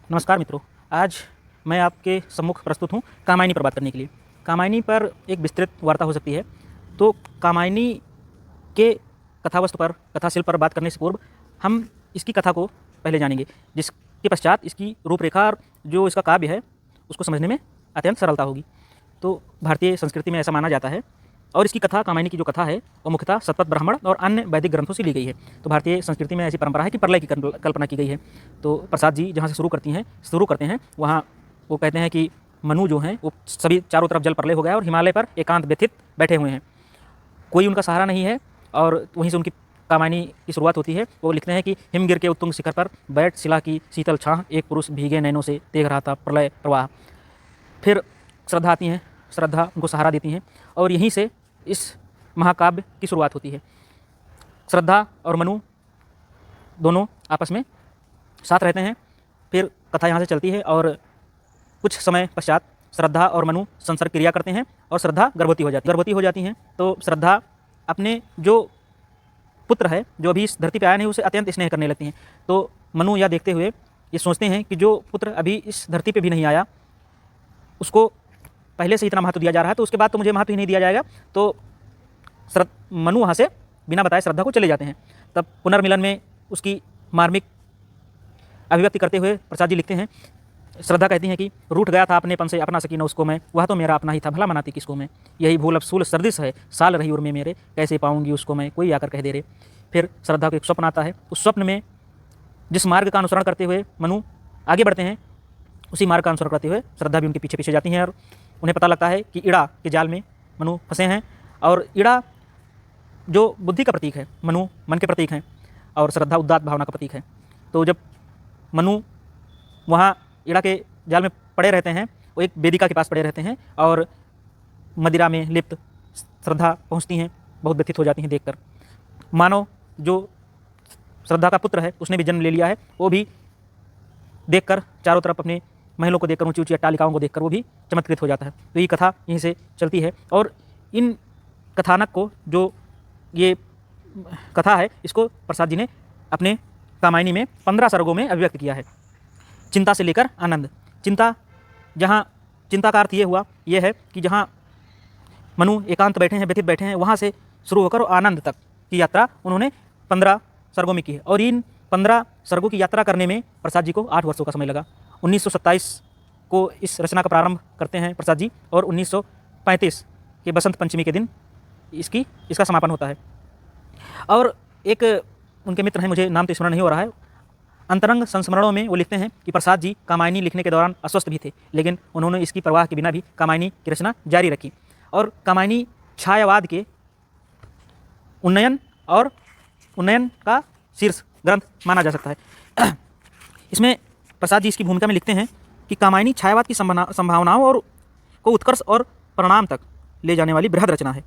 नमस्कार मित्रों, आज मैं आपके सम्मुख प्रस्तुत हूँ कामायनी पर बात करने के लिए। कामायनी पर एक विस्तृत वार्ता हो सकती है। तो कामायनी के कथावस्तु पर, कथाशिल्प पर बात करने से पूर्व हम इसकी कथा को पहले जानेंगे, जिसके पश्चात इसकी रूपरेखा और जो इसका काव्य है उसको समझने में अत्यंत सरलता होगी। तो भारतीय संस्कृति में ऐसा माना जाता है और इसकी कथा, कामायनी की जो कथा है वो मुख्यतः शतपथ ब्राह्मण और अन्य वैदिक ग्रंथों से ली गई है। तो भारतीय संस्कृति में ऐसी परंपरा है कि प्रलय की कल्पना की गई है। तो प्रसाद जी जहाँ से शुरू करते हैं वहाँ वो कहते हैं कि मनु जो हैं वो सभी चारों तरफ जल प्रलय हो गया और हिमालय पर एकांत व्यथित बैठे हुए हैं, कोई उनका सहारा नहीं है। और वहीं से उनकी कामायनी की शुरुआत होती है। वो लिखते हैं कि हिमगिर के उत्तुंग शिखर पर बैठ शिला की शीतल छाह, एक पुरुष भीगे नैनों से देख रहा था प्रलय प्रवाह। फिर श्रद्धा आती हैं, श्रद्धा उनको सहारा देती हैं और यहीं से इस महाकाव्य की शुरुआत होती है। श्रद्धा और मनु दोनों आपस में साथ रहते हैं। फिर कथा यहाँ से चलती है और कुछ समय पश्चात श्रद्धा और मनु संसर्ग क्रिया करते हैं और श्रद्धा गर्भवती हो जाती हैं। तो श्रद्धा अपने जो पुत्र है, जो अभी इस धरती पर आया नहीं, उसे अत्यंत स्नेह करने लगती हैं। तो मनु यह देखते हुए ये सोचते हैं कि जो पुत्र अभी इस धरती पर भी नहीं आया उसको पहले से इतना महत्व दिया जा रहा है, तो उसके बाद तो मुझे महत्व ही नहीं दिया जाएगा। तो मनु वहाँ से बिना बताए श्रद्धा को चले जाते हैं। तब पुनर्मिलन में उसकी मार्मिक अभिव्यक्ति करते हुए प्रसाद जी लिखते हैं, श्रद्धा कहती हैं कि रूठ गया था अपनेपन से, अपना सकी न उसको मैं, वह तो मेरा अपना ही था, भला मनाती किसको मैं। यही भूल अब सूल सर्दिश है, साल रही उर्मे मेरे, कैसे पाऊंगी उसको मैं, कोई आकर कह दे रे। फिर श्रद्धा को एक स्वप्न आता है। उस स्वप्न में जिस मार्ग का अनुसरण करते हुए मनु आगे बढ़ते हैं, उसी मार्ग का अनुसरण करते हुए श्रद्धा भी उनके पीछे पीछे जाती हैं और उन्हें पता लगता है कि इड़ा के जाल में मनु फंसे हैं। और इड़ा जो बुद्धि का प्रतीक है, मनु मन के प्रतीक हैं और श्रद्धा उदात्त भावना का प्रतीक है। तो जब मनु वहाँ इड़ा के जाल में पड़े रहते हैं, वो एक वेदिका के पास पड़े रहते हैं और मदिरा में लिप्त श्रद्धा पहुँचती हैं, बहुत व्यथित हो जाती हैं देखकर। मानो जो श्रद्धा का पुत्र है उसने भी जन्म ले लिया है, वो भी देखकर चारों तरफ अपने महलों को देखकर, ऊंची ऊंची अट्टालिकाओं को देखकर वो भी चमत्कृत हो जाता है। तो ये कथा यहीं से चलती है और इन कथानक को, जो ये कथा है, इसको प्रसाद जी ने अपने कामायनी में 15 सर्गों में अभिव्यक्त किया है। चिंता से लेकर आनंद। चिंता का अर्थ ये हुआ, ये है कि जहाँ मनु एकांत बैठे हैं, व्यथित बैठे हैं, वहाँ से शुरू होकर आनंद तक की यात्रा उन्होंने 15 सर्गों में की है। और इन 15 सर्गों की यात्रा करने में प्रसाद जी को 8 वर्षों का समय लगा। 1927 को इस रचना का प्रारंभ करते हैं प्रसाद जी और 1935 के बसंत पंचमी के दिन इसका समापन होता है। और एक उनके मित्र हैं, मुझे नाम तो स्मरण नहीं हो रहा है, अंतरंग संस्मरणों में वो लिखते हैं कि प्रसाद जी कामायनी लिखने के दौरान अस्वस्थ भी थे, लेकिन उन्होंने इसकी परवाह के बिना भी कामायनी की रचना जारी रखी। और कामायनी छायावाद के उन्नयन का शीर्ष ग्रंथ माना जा सकता है। इसमें प्रसाद जी इसकी भूमिका में लिखते हैं कि कामायनी छायावाद की संभावनाओं और को उत्कर्ष और परिणाम तक ले जाने वाली बृहद रचना है।